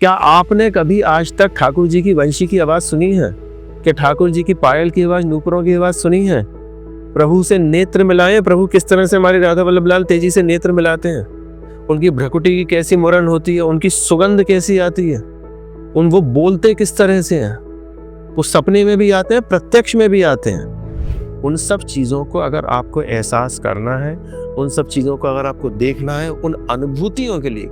क्या आपने कभी आज तक ठाकुर जी की वंशी की आवाज सुनी है? कि ठाकुर जी की पायल की आवाज, नूपुरों की आवाज सुनी है? प्रभु से नेत्र मिलाए, प्रभु किस तरह से हमारे राधा वल्लभ लाल तेजी से नेत्र मिलाते हैं, उनकी भ्रकुटी की कैसी मुरन होती है, उनकी सुगंध कैसी आती है, वो बोलते किस तरह से हैं, वो सपने में भी आते हैं, प्रत्यक्ष में भी आते हैं। उन सब चीजों को अगर आपको एहसास करना है, उन सब चीजों को अगर आपको देखना है, उन अनुभूतियों के लिए,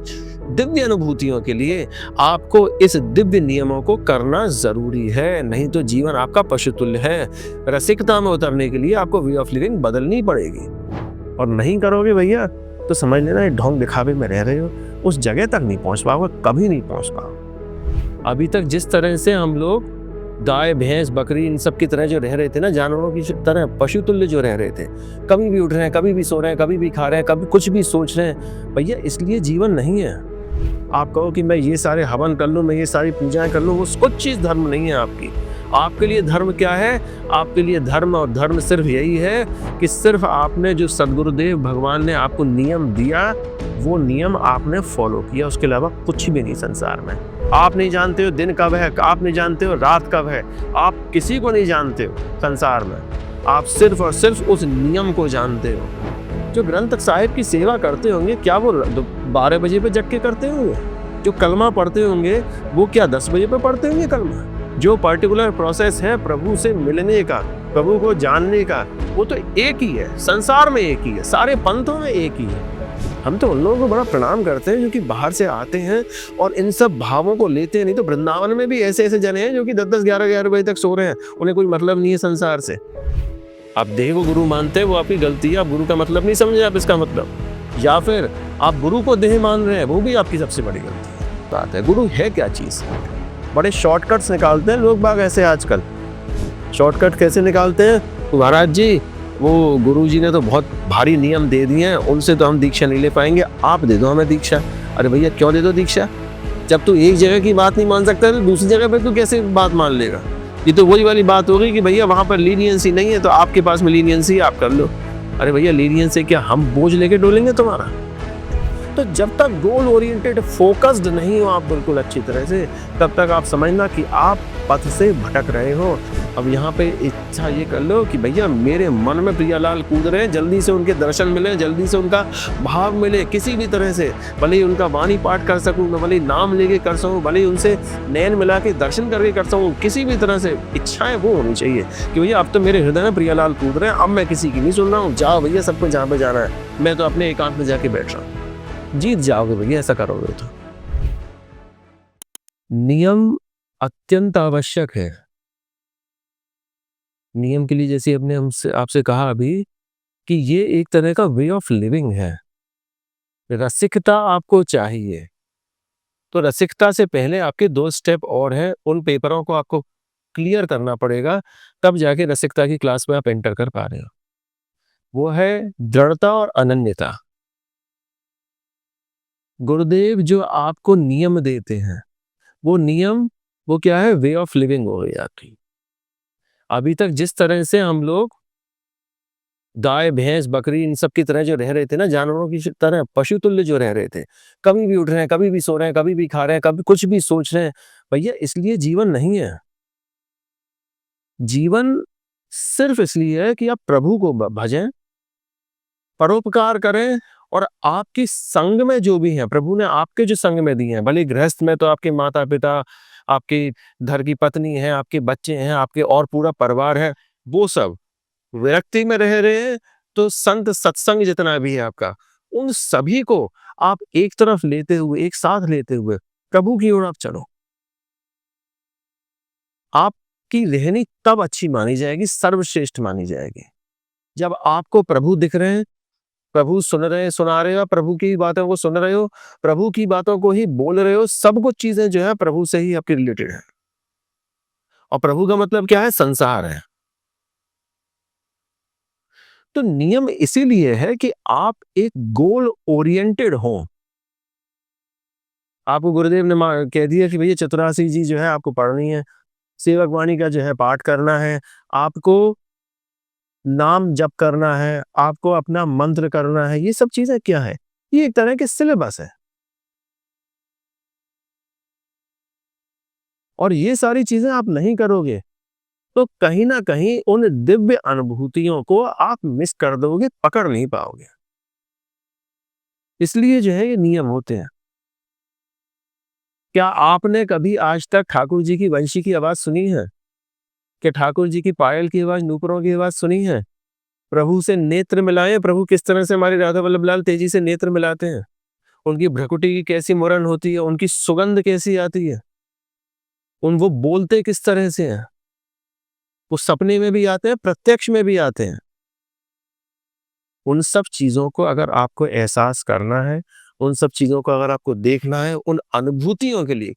दिव्य अनुभूतियों के लिए आपको इस दिव्य नियमों को करना जरूरी है। नहीं तो जीवन आपका पशुतुल्य है। रसिकता में उतरने के लिए आपको वे ऑफ लिविंग बदलनी पड़ेगी, और नहीं करोगे भैया तो समझ लेना ढोंग दिखावे में रह रहे हो, उस जगह तक नहीं पहुंच पाओगे, कभी नहीं पहुंच पाओगे। अभी तक जिस तरह से हम लोग गाय भैंस बकरी इन सब की तरह जो रह रहे थे ना, जानवरों की तरह पशुतुल्य जो रह रहे थे, कभी भी उठ रहे हैं, कभी भी सो रहे हैं, कभी भी खा रहे हैं, कभी कुछ भी सोच रहे हैं, भैया इसलिए जीवन नहीं है। आप कहो कि मैं ये सारे हवन कर लूं, मैं ये सारी पूजाएं कर लूं, वो कुछ चीज धर्म नहीं है आपकी। आपके लिए धर्म क्या है? आपके लिए धर्म और धर्म सिर्फ यही है कि सिर्फ आपने जो सदगुरुदेव भगवान ने आपको नियम दिया, वो नियम आपने फॉलो किया, उसके अलावा कुछ भी नहीं संसार में। आप नहीं जानते हो दिन कब है, आप नहीं जानते हो रात कब है, आप किसी को नहीं जानते हो संसार में, आप सिर्फ और सिर्फ उस नियम को जानते हो। जो ग्रंथ साहिब की सेवा करते होंगे, क्या वो 12 बजे पे जग के करते होंगे? जो कलमा पढ़ते होंगे, वो क्या 10 बजे पे पढ़ते होंगे कलमा? जो पर्टिकुलर प्रोसेस है प्रभु से मिलने का, प्रभु को जानने का, वो तो एक ही है, संसार में एक ही है, सारे पंथों में एक ही है। हम तो उन लोगों को बड़ा प्रणाम करते हैं जो कि बाहर से आते हैं और इन सब भावों को लेते हैं। नहीं तो वृंदावन में भी ऐसे ऐसे जने हैं जो कि 10-10, 11-11 बजे तक सो रहे हैं, उन्हें कोई मतलब नहीं है संसार से। आप देह को गुरु मानते हैं, वो आपकी गलती है, आप गुरु का मतलब नहीं समझे आप इसका मतलब, या फिर आप गुरु को देह मान रहे हैं, वो भी आपकी सबसे बड़ी गलती है। बात है गुरु है क्या चीज? बड़े शॉर्टकट्स निकालते हैं लोग बाग ऐसे आजकल। शॉर्टकट कैसे निकालते हैं? महाराज जी वो गुरु जी ने तो बहुत भारी नियम दे दिए हैं, उनसे तो हम दीक्षा नहीं ले पाएंगे, आप दे दो हमें दीक्षा। अरे भैया क्यों दे दो दीक्षा? जब तू एक जगह की बात नहीं मान सकता तो दूसरी जगह पे तू कैसे बात मान लेगा? ये तो वही वाली बात होगी कि भैया वहां पर लीनियंसी नहीं है तो आपके पास में लीनियंसी आप कर लो। अरे भैया लीनियंस से क्या हम बोझ लेके डोलेंगे तुम्हारा? तो जब तक गोल ओरिएंटेड फोकस्ड नहीं हो आप बिल्कुल अच्छी तरह से, तब तक आप समझना कि आप पथ से भटक रहे हो। अब यहाँ पे इच्छा ये कर लो कि भैया मेरे मन में प्रियालाल कूद रहे हैं, जल्दी से उनके दर्शन मिले, जल्दी से उनका भाव मिले, किसी भी तरह से, भले ही उनका वाणी पाठ कर सकूं, भले ही नाम लेके कर सकूं, भले ही उनसे नैन मिला के दर्शन करके कर सकूं, किसी भी तरह से इच्छाएं वो होनी चाहिए कि भैया अब तो मेरे हृदय में प्रियालाल कूद रहे हैं, अब मैं किसी की नहीं सुन रहा हूँ, जाओ भैया सबको जहाँ पे जाना है, मैं तो अपने एकांत में जाके बैठ रहा हूँ। जीत जाओगे भैया ऐसा करोगे तो। नियम अत्यंत आवश्यक है। नियम के लिए जैसे हमने आपसे कहा अभी कि ये एक तरह का वे ऑफ लिविंग है। रसिकता आपको चाहिए, तो रसिकता से पहले आपके 2 स्टेप और हैं, उन पेपरों को आपको क्लियर करना पड़ेगा, तब जाके रसिकता की क्लास में आप एंटर कर पा रहे हो। वो है दृढ़ता और अनन्यता। गुरुदेव जो आपको नियम देते हैं, वो नियम वो क्या है? वे ऑफ लिविंग हो गई आपकी। अभी तक जिस तरह से हम लोग गाय भैंस बकरी इन सब की तरह जो रह रहे थे ना, जानवरों की तरह पशुतुल्य जो रह रहे थे, कभी भी उठ रहे हैं, कभी भी सो रहे हैं, कभी भी खा रहे हैं, कभी कुछ भी सोच रहे हैं, भैया इसलिए जीवन नहीं है। जीवन सिर्फ इसलिए है कि आप प्रभु को भजें, परोपकार करें, और आपकी संग में जो भी है, प्रभु ने आपके जो संग में दिए हैं, भले गृहस्थ में तो आपके माता पिता, आपकी घर की पत्नी है, आपके बच्चे हैं, आपके और पूरा परिवार है, वो सब विरक्ति में रह रहे हैं, तो संत सत्संग जितना भी है आपका, उन सभी को आप एक तरफ लेते हुए, एक साथ लेते हुए प्रभु की ओर आप चलो। आपकी रहनी तब अच्छी मानी जाएगी, सर्वश्रेष्ठ मानी जाएगी, जब आपको प्रभु दिख रहे हैं, प्रभु सुन रहे हैं, सुना रहे हो, प्रभु की बातों को सुन रहे हो, प्रभु की बातों को ही बोल रहे हो, सब कुछ चीजें जो है प्रभु से ही आपकी रिलेटेड है। और प्रभु का मतलब क्या है? संसार है। तो नियम इसीलिए है कि आप एक गोल ओरिएंटेड हो। आपको गुरुदेव ने कह दिया कि भैया चतुरासी जी जो है आपको पढ़नी है, सेवक वाणी का जो है पाठ करना है, आपको नाम जप करना है, आपको अपना मंत्र करना है, ये सब चीजें क्या है? ये एक तरह के सिलेबस है। और ये सारी चीजें आप नहीं करोगे तो कहीं ना कहीं उन दिव्य अनुभूतियों को आप मिस कर दोगे, पकड़ नहीं पाओगे। इसलिए जो है ये नियम होते हैं। क्या आपने कभी आज तक ठाकुर जी की वंशी की आवाज सुनी है? कि ठाकुर जी की पायल की आवाज, नूपुरों की आवाज सुनी है? प्रभु से नेत्र मिलाए, प्रभु किस तरह से हमारे राधा वल्लभ लाल तेजी से नेत्र मिलाते हैं, उनकी भ्रकुटी की कैसी मुरन होती है, उनकी सुगंध कैसी आती है, वो बोलते किस तरह से हैं, वो सपने में भी आते हैं, प्रत्यक्ष में भी आते हैं। उन सब चीजों को अगर आपको एहसास करना है, उन सब चीजों को अगर आपको देखना है, उन अनुभूतियों के लिए,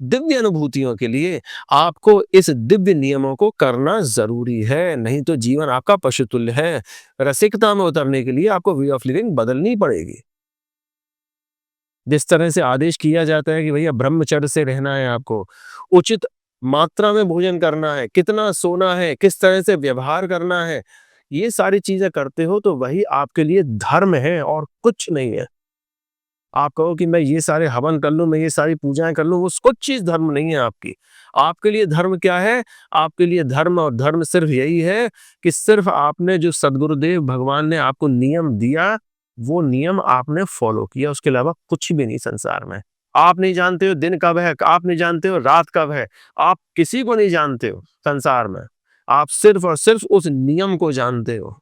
दिव्य अनुभूतियों के लिए आपको इस दिव्य नियमों को करना जरूरी है। नहीं तो जीवन आपका पशुतुल्य है। रसिकता में उतरने के लिए आपको वे ऑफ लिविंग बदलनी पड़ेगी। जिस तरह से आदेश किया जाता है कि भैया ब्रह्मचर्य से रहना है, आपको उचित मात्रा में भोजन करना है, कितना सोना है, किस तरह से व्यवहार करना है, ये सारी चीजें करते हो तो वही आपके लिए धर्म है और कुछ नहीं है। आप कहो कि मैं ये सारे हवन कर लूं, मैं ये सारी पूजाएं कर लूं, वो कुछ चीज धर्म नहीं है आपकी। आपके लिए धर्म क्या है? आपके लिए धर्म और धर्म सिर्फ यही है कि सिर्फ आपने जो सदगुरुदेव भगवान ने आपको नियम दिया, वो नियम आपने फॉलो किया, उसके अलावा कुछ भी नहीं संसार में। आप नहीं जानते हो दिन कब है, आप नहीं जानते हो रात कब है, आप किसी को नहीं जानते हो संसार में। आप सिर्फ और सिर्फ उस नियम को जानते हो।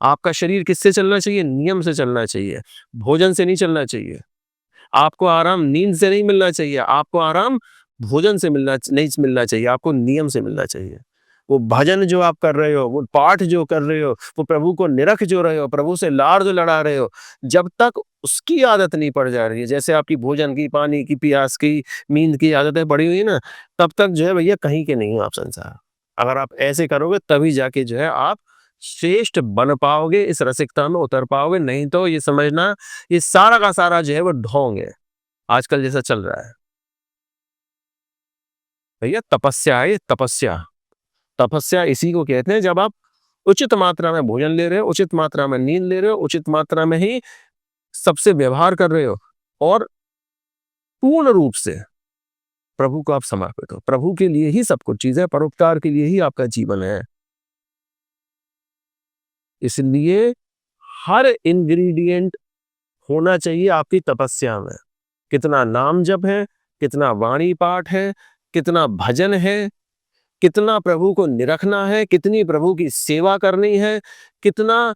आपका शरीर किससे चलना चाहिए? नियम से चलना चाहिए, भोजन से नहीं चलना चाहिए। आपको आराम नींद से नहीं मिलना चाहिए, आपको आराम भोजन से नहीं मिलना चाहिए, आपको नियम से मिलना चाहिए। वो भजन जो आप कर रहे हो, वो पाठ जो कर रहे हो, वो प्रभु को निरख जो रहे हो, प्रभु से लाड़ जो लड़ा रहे हो, जब तक उसकी आदत नहीं पड़ जा रही है, जैसे आपकी भोजन की, पानी की, प्यास की, नींद की आदतें पड़ी हुई है ना, तब तक जो है भैया कहीं के नहीं हो आप संसार। अगर आप ऐसे करोगे तभी जाके जो है आप श्रेष्ठ बन पाओगे, इस रसिकता में उतर पाओगे। नहीं तो ये समझना, ये सारा का सारा जो है वो ढोंग है, आजकल जैसा चल रहा है। भैया तपस्या है, ये तपस्या। तपस्या इसी को कहते हैं जब आप उचित मात्रा में भोजन ले रहे हो, उचित मात्रा में नींद ले रहे हो, उचित मात्रा में ही सबसे व्यवहार कर रहे हो और पूर्ण रूप से प्रभु को आप समर्पित हो। प्रभु के लिए ही सब कुछ चीज है, परोपकार के लिए ही आपका जीवन है। इसलिए हर इंग्रेडिएंट होना चाहिए आपकी तपस्या में। कितना नाम जप है, कितना वाणी पाठ है, कितना भजन है, कितना प्रभु को निरखना है, कितनी प्रभु की सेवा करनी है, कितना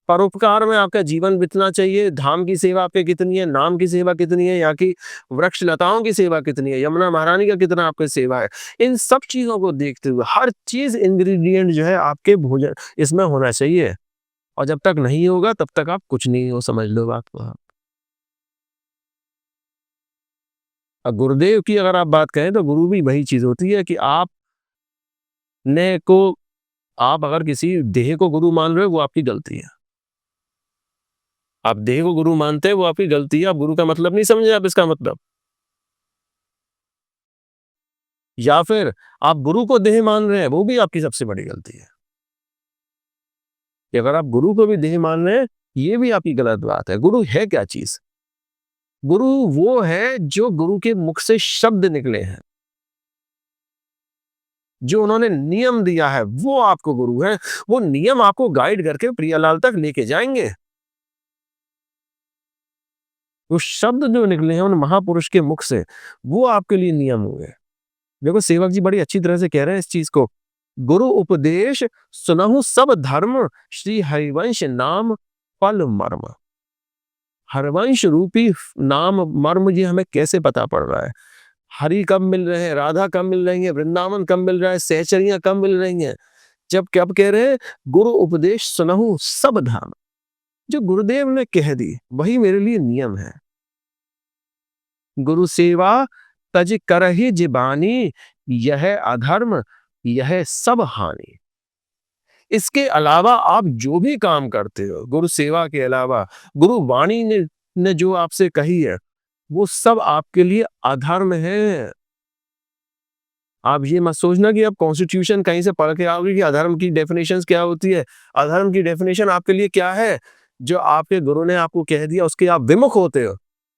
परोपकार में आपका जीवन बीतना चाहिए। धाम की सेवा आपके कितनी है, नाम की सेवा कितनी है, यहाँ की वृक्ष लताओं की सेवा कितनी है, यमुना महारानी का कितना आपकी सेवा है। इन सब चीजों को देखते हुए हर चीज इंग्रेडिएंट जो है आपके भोजन इसमें होना चाहिए। और जब तक नहीं होगा तब तक आप कुछ नहीं हो, समझ लो बात को। अब गुरुदेव की अगर आप बात करें तो गुरु भी वही चीज होती है कि आप ने को आप अगर किसी देह को गुरु मान रहे हो वो आपकी गलती है। आप देह को गुरु मानते हैं वो आपकी गलती है। आप गुरु का मतलब नहीं समझे आप इसका मतलब। या फिर आप गुरु को देह मान रहे हैं, वो भी आपकी सबसे बड़ी गलती है। कि अगर आप गुरु को भी देह मान रहे हैं, ये भी आपकी गलत बात है। गुरु है क्या चीज? गुरु वो है जो गुरु के मुख से शब्द निकले हैं, जो उन्होंने नियम दिया है, वो आपको गुरु है। वो नियम आपको गाइड करके प्रियालाल तक लेके जाएंगे। वो शब्द जो निकले हैं उन महापुरुष के मुख से, वो आपके लिए नियम हुए। देखो सेवक जी बड़ी अच्छी तरह से कह रहे हैं इस चीज को। गुरु उपदेश सुनहु सब धर्म, श्री हरिवंश नाम फल मर्म। हरिवंश रूपी नाम मर्म जी हमें कैसे पता पड़ रहा है? हरि कब मिल रहे हैं, राधा कब मिल रही है, वृंदावन कब मिल रहा है, सहचरियां कब मिल रही हैं? जब कब कह रहे हैं गुरु उपदेश सुनहु सब धर्म। जो गुरुदेव ने कह दी वही मेरे लिए नियम है। गुरु सेवा तज करहि जिबानी, यह अधर्म यह सब हानि। इसके अलावा आप जो भी काम करते हो, गुरु सेवा के अलावा, गुरु वाणी ने जो आपसे कही है, वो सब आपके लिए अधर्म है। आप ये मत सोचना कि आप कॉन्स्टिट्यूशन कहीं से पढ़ के आओगे कि अधर्म की डेफिनेशंस क्या होती है। अधर्म की डेफिनेशन आपके लिए क्या है? जो आपके गुरु ने आपको कह दिया उसके आप विमुख होते हो।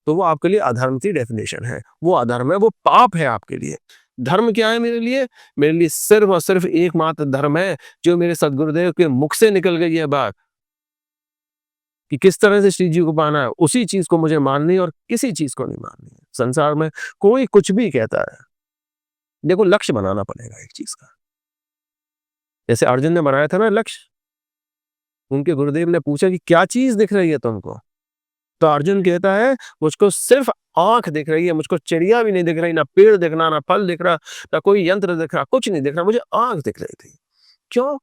तो वो आपके लिए अधर्म की डेफिनेशन है, वो अधर्म है, वो पाप है आपके लिए। धर्म क्या है मेरे लिए? मेरे लिए सिर्फ और सिर्फ एकमात्र धर्म है जो मेरे सदगुरुदेव के मुख से निकल गई है बात, कि किस तरह से श्री जी को पाना है, उसी चीज को मुझे माननी है और किसी चीज को नहीं माननी है। संसार में कोई कुछ भी कहता है, देखो लक्ष्य बनाना पड़ेगा एक चीज का। जैसे अर्जुन ने बनाया था ना लक्ष्य, उनके गुरुदेव ने पूछा कि क्या चीज दिख रही है तुमको? तो अर्जुन कहता है मुझको सिर्फ आंख दिख रही है, मुझको चिड़िया भी नहीं दिख रही, ना पेड़ दिख रहा, ना फल दिख रहा, ना कोई यंत्र दिख रहा, कुछ नहीं दिख रहा, मुझे आंख दिख रही थी। क्यों?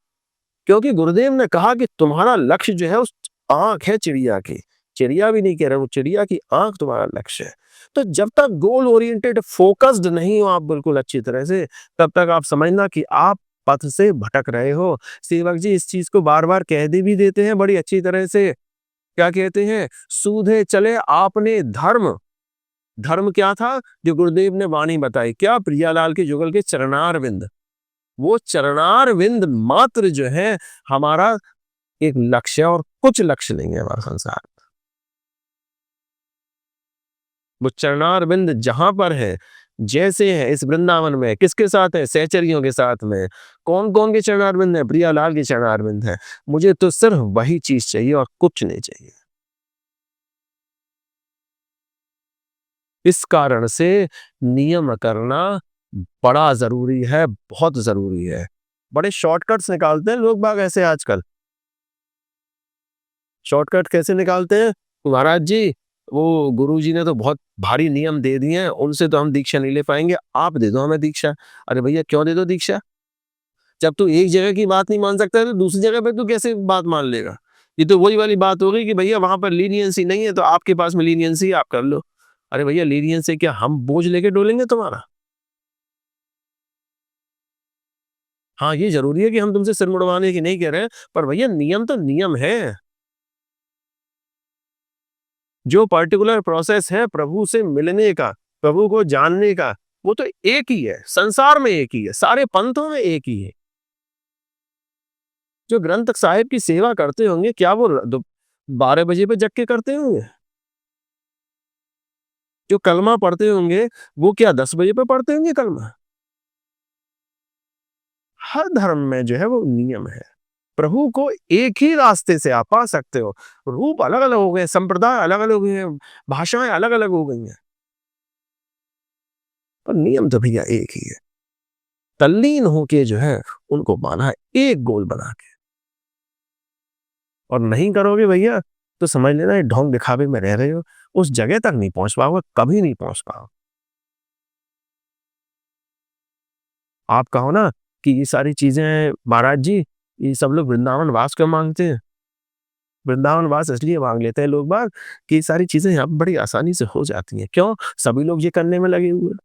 क्योंकि गुरुदेव ने कहा कि तुम्हारा लक्ष्य जो है उस आंख है चिड़िया की। चिड़िया भी नहीं कह रहा, वो चिड़िया की आंख तुम्हारा लक्ष्य है। तो जब तक गोल ओरिएंटेड फोकस्ड नहीं हो आप बिल्कुल अच्छी तरह से, तब तक आप समझना कि आप पथ से भटक रहे हो। सेवक जी इस चीज को बार बार कह दे भी देते हैं बड़ी अच्छी तरह से। क्या कहते हैं? सूधे चले आपने धर्म। धर्म क्या था जो गुरुदेव ने वाणी बताई? क्या? प्रियालाल के जुगल के चरणार विंद। वो चरणार विंद मात्र जो है हमारा एक लक्ष्य है, और कुछ लक्ष्य नहीं है हमारा संसार। वो चरणार विंद जहां पर है, जैसे है इस वृंदावन में, किसके साथ है? सहचरियों के साथ में। कौन कौन के चरणार विंद है? प्रियालाल के चरणार विंद है। मुझे तो सिर्फ वही चीज चाहिए और कुछ नहीं चाहिए। इस कारण से नियम करना बड़ा जरूरी है, बहुत जरूरी है। बड़े शॉर्टकट्स निकालते हैं लोग बाग ऐसे आजकल। शॉर्टकट कैसे निकालते हैं? महाराज जी वो गुरुजी ने तो बहुत भारी नियम दे दिए हैं, उनसे तो हम दीक्षा नहीं ले पाएंगे, आप दे दो हमें दीक्षा। अरे भैया क्यों दे दो दीक्षा? जब तू एक जगह की बात नहीं मान सकता है तो दूसरी जगह पे तू कैसे बात मान लेगा? ये तो वही वाली बात हो गई कि भैया वहां पर लीनियंसी नहीं है तो आपके पास में लीनियंसी आप कर लो। अरे भैया लीनियंस से क्या हम बोझ लेके डोलेंगे तुम्हारा? हाँ ये जरूरी है कि हम तुमसे सिर मुड़वाने की नहीं कह रहे हैं, पर भैया नियम तो नियम है। जो पर्टिकुलर प्रोसेस है प्रभु से मिलने का, प्रभु को जानने का, वो तो एक ही है, संसार में एक ही है, सारे पंथों में एक ही है। जो ग्रंथ साहिब की सेवा करते होंगे क्या वो 12 बजे पे जग के करते होंगे? जो कलमा पढ़ते होंगे वो क्या 10 बजे पे पढ़ते होंगे कलमा? हर धर्म में जो है वो नियम है। प्रभु को एक ही रास्ते से आप पा सकते हो। रूप अलग अलग हो गए, संप्रदाय अलग अलग हो गए, भाषाएं अलग अलग हो गई हैं, पर नियम तो भैया एक ही है। तल्लीन होके जो है उनको माना है एक गोल बना के। और नहीं करोगे भैया तो समझ लेना ये ढोंग दिखावे में रह रहे हो, उस जगह तक नहीं पहुंच पाओगे, कभी नहीं पहुंच पाओगे। आप कहो ना कि ये सारी चीजें महाराज जी ये सब लोग वृंदावन वास क्यों मांगते हैं? वृंदावन वास इसलिए मांग लेते हैं लोग बाग कि ये सारी चीजें यहाँ पे बड़ी आसानी से हो जाती हैं। क्यों? सभी लोग ये करने में लगे हुए हैं।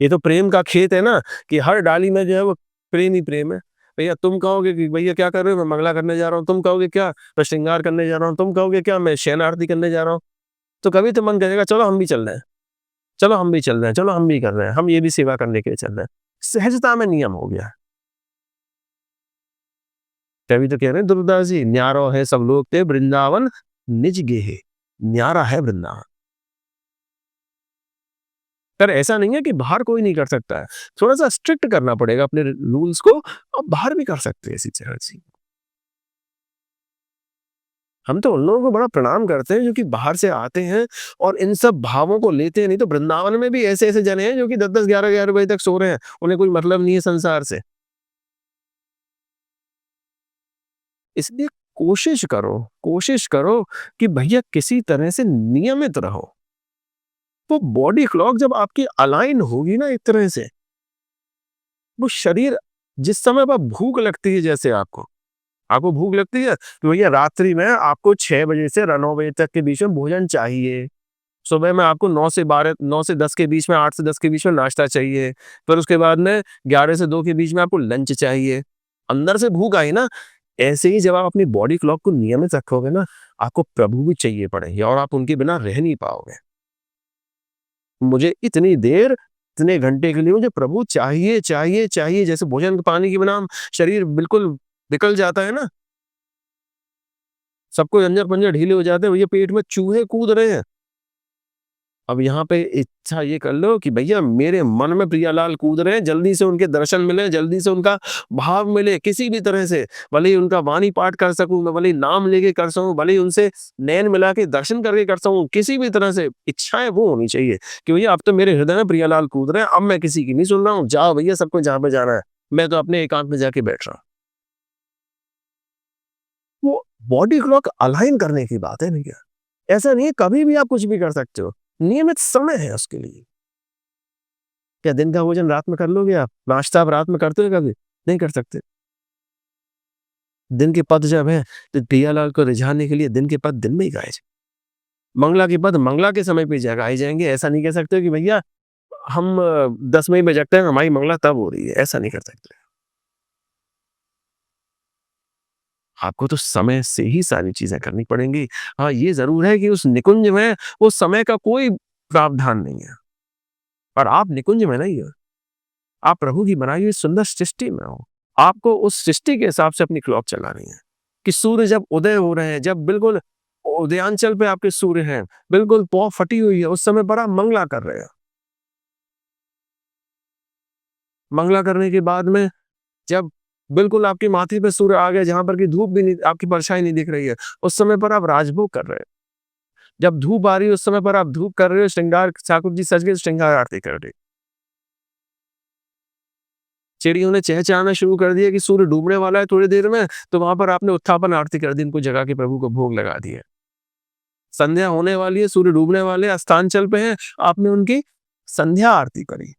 ये तो प्रेम का खेत है ना, कि हर डाली में जो है वो प्रेम ही प्रेम है। भैया तुम कहोगे कि भैया क्या कर रहे हो? मैं मंगला करने जा रहा हूँ। तुम कहोगे क्या? मैं श्रृंगार करने जा रहा हूँ। तुम कहोगे क्या? मैं शयन आरती करने जा रहा हूँ। तो कभी तो मन करेगा चलो हम भी चल रहे हैं, चलो हम भी चल रहे हैं, चलो हम भी कर रहे हैं, हम ये भी सेवा करने के लिए चल रहे हैं। सहजता में नियम हो गया। तभी तो कह रहे हैं दुर्दास जी, न्यारो है सब लोग ते वृंदावन निज गेहे। न्यारा है वृंदावन। पर ऐसा नहीं है कि बाहर कोई नहीं कर सकता है, थोड़ा सा स्ट्रिक्ट करना पड़ेगा अपने रूल्स को, और बाहर भी कर सकते हैं इसी तरह से। हम तो उन लोगों को बड़ा प्रणाम करते हैं जो कि बाहर से आते हैं और इन सब भावों को लेते हैं। नहीं तो वृंदावन में भी ऐसे ऐसे जने हैं जो कि 10-10 11-11 बजे तक सो रहे हैं, उन्हें कोई मतलब नहीं है संसार से। इसलिए कोशिश करो कि भैया किसी तरह से नियमित रहो। वो बॉडी क्लॉक जब आपकी अलाइन होगी ना एक तरह से, वो शरीर जिस समय पर भूख लगती है, जैसे आपको आपको भूख लगती है तो भैया रात्रि में आपको 6 बजे से 9 बजे तक के बीच में भोजन चाहिए। सुबह में आपको 9 से 10 के बीच में, 8 से 10 के बीच में नाश्ता चाहिए। फिर उसके बाद में 11 से 2 के बीच में आपको लंच चाहिए। अंदर से भूख आई ना, ऐसे ही जब आप अपनी बॉडी क्लॉक को नियमित रखोगे ना, आपको प्रभु भी चाहिए पड़ेंगे और आप उनके बिना रह नहीं पाओगे। मुझे इतनी देर, इतने घंटे के लिए मुझे प्रभु चाहिए चाहिए चाहिए, जैसे भोजन पानी के बिना शरीर बिल्कुल निकल जाता है ना, सबको अंजर पंजर ढीले हो जाते हैं, भैया पेट में चूहे कूद रहे हैं, अब यहाँ पे इच्छा ये कर लो कि भैया मेरे मन में प्रियालाल कूद रहे हैं, जल्दी से उनके दर्शन मिले, जल्दी से उनका भाव मिले, किसी भी तरह से, भले ही उनका वाणी पाठ कर सकूं मैं, भले ही नाम लेके कर सकूं, भले ही उनसे नैन मिला के दर्शन करके कर सकूं, किसी भी तरह से इच्छाएं वो होनी चाहिए कि भैया अब तो मेरे हृदय में प्रियालाल कूद रहे हैं, अब मैं किसी की नहीं सुन रहा हूँ, जाओ भैया सबको जहाँ पे जाना है, मैं तो अपने एकांत में जाके बैठ रहा हूँ। वो बॉडी क्लॉक अलाइन करने की बात है भैया। ऐसा नहीं है कभी भी आप कुछ भी कर सकते हो, नियमित समय है उसके लिए। क्या दिन का भोजन रात में कर लोगे आप? नाश्ता आप रात में करते हो कभी? नहीं कर सकते। दिन के पद जब है तो प्रियालाल को रिझाने के लिए दिन के पद दिन में ही गाए जाए, मंगला के पद मंगला के समय पे गाए जाएंगे। ऐसा नहीं कह सकते कि भैया हम 10 मई में जगते हैं, हमारी मंगला तब हो रही है, ऐसा नहीं कर सकते। आपको तो समय से ही सारी चीजें करनी पड़ेंगी। हाँ, ये जरूर है कि उस निकुंज में वो समय का कोई प्रावधान नहीं है, और आप निकुंज में नहीं हो, आप प्रभु की बनाई हुई सुंदर सृष्टि में हो। आपको उस सृष्टि के हिसाब से अपनी क्लॉक चलानी है कि सूर्य जब उदय हो रहे हैं, जब बिल्कुल उदयांचल पे आपके सूर्य हैं, बिल्कुल पौ फटी हुई है, उस समय पर आप मंगला कर रहे हो। मंगला करने के बाद में जब बिल्कुल आपके माथे पे सूर्य आ गया, जहां पर की धूप भी नहीं, आपकी परछाई नहीं दिख रही है, उस समय पर आप राजभोग कर रहे हो। जब धूप आ रही है उस समय पर आप धूप कर रहे हो, श्रृंगार ठाकुर जी सज गए, श्रृंगार आरती कर रहे हो। चिड़ियों ने चहचहाना शुरू कर दिया कि सूर्य डूबने वाला है थोड़ी देर में, तो वहां पर आपने उत्थापन आरती कर दी, इनको जगा के प्रभु को भोग लगा दिया। संध्या होने वाली है, सूर्य डूबने वाले, अस्तांचल पे हैं, आपने उनकी संध्या आरती करी।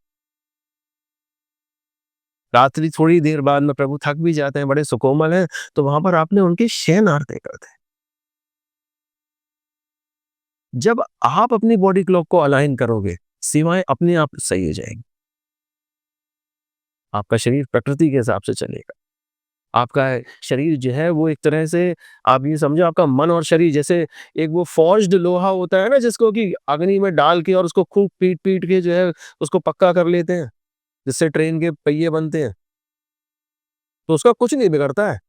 रात्रि थोड़ी देर बाद में प्रभु थक भी जाते हैं, बड़े सुकोमल हैं, तो वहां पर आपने उनकी शयन आरती कर दी। जब आप अपनी बॉडी क्लॉक को अलाइन करोगे, सीमाएं अपने आप सही हो जाएंगी। आपका शरीर प्रकृति के हिसाब से चलेगा। आपका शरीर जो है वो एक तरह से, आप ये समझो आपका मन और शरीर जैसे एक वो फॉर्ज्ड लोहा होता है ना, जिसको कि अग्नि में डाल के और उसको खूब पीट पीट के जो है उसको पक्का कर लेते हैं, जिससे ट्रेन के पहिए बनते हैं, तो उसका कुछ नहीं बिगड़ता है।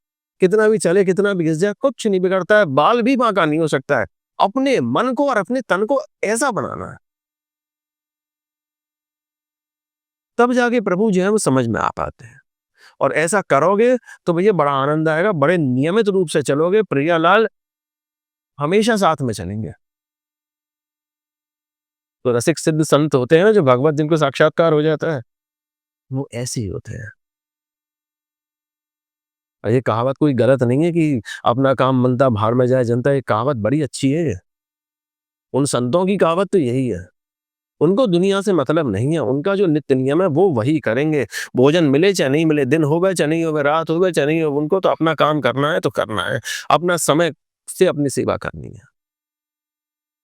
कितना भी चले, कितना भी घिस जाए, कुछ नहीं बिगड़ता है, बाल भी बांका नहीं हो सकता है। अपने मन को और अपने तन को ऐसा बनाना है, तब जाके प्रभु जो है वो समझ में आ पाते हैं। और ऐसा करोगे तो भैया बड़ा आनंद आएगा, बड़े नियमित रूप से चलोगे, प्रियालाल हमेशा साथ में चलेंगे। तो रसिक सिद्ध संत होते हैं ना, जो भगवत जिनको साक्षात्कार हो जाता है, वो ऐसे ही होते हैं। और ये कहावत कोई गलत नहीं है कि अपना काम मनता भार में जाए जनता, ये कहावत बड़ी अच्छी है। उन संतों की कहावत तो यही है। उनको दुनिया से मतलब नहीं है, उनका जो नित्य नियम है वो वही करेंगे। भोजन मिले चाहे नहीं मिले, दिन हो गए चाहे नहीं हो गए, रात हो गए चाहे नहीं हो, उनको तो अपना काम करना है तो करना है, अपना समय से अपनी सेवा करनी है।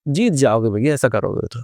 जीत जाओगे भैया ऐसा करोगे तो।